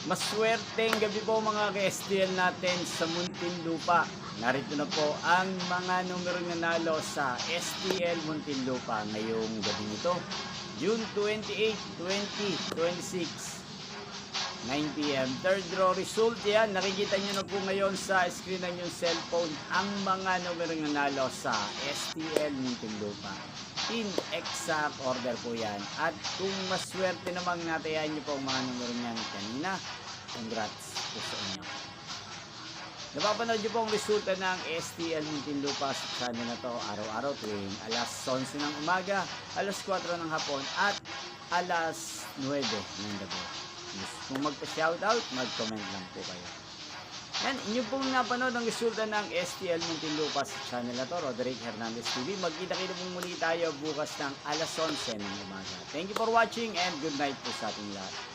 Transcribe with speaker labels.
Speaker 1: Maswerteng gabi po mga ka-STL natin sa Muntinlupa. Narito na po ang mga numerong nanalo sa STL Muntinlupa ngayong gabi nito. June 28, 2026, 9 p.m. Third draw result yan. Nakikita nyo na po ngayon sa screen ng yung cellphone ang mga numerong nanalo sa STL Muntinlupa. In exact order po yan. At kung maswerte namang natayan nyo po ang mga numero niyan kanina, congrats po sa inyo. Napapanood nyo po ang resulta ng STL Muntinlupa sa channel na to araw-araw tuwing alas 11 ng umaga, alas 4 ng hapon at alas 9 ng gabi. Kung magpa-shoutout, mag-comment lang po kayo. Yan, inyo pong napanood ang resulta ng STL Muntinlupa sa channel na to, Roderick Hernandez TV. Magkita-kita po muli tayo bukas ng alas 11 ng umaga. Thank you for watching and good night po sa ating lahat.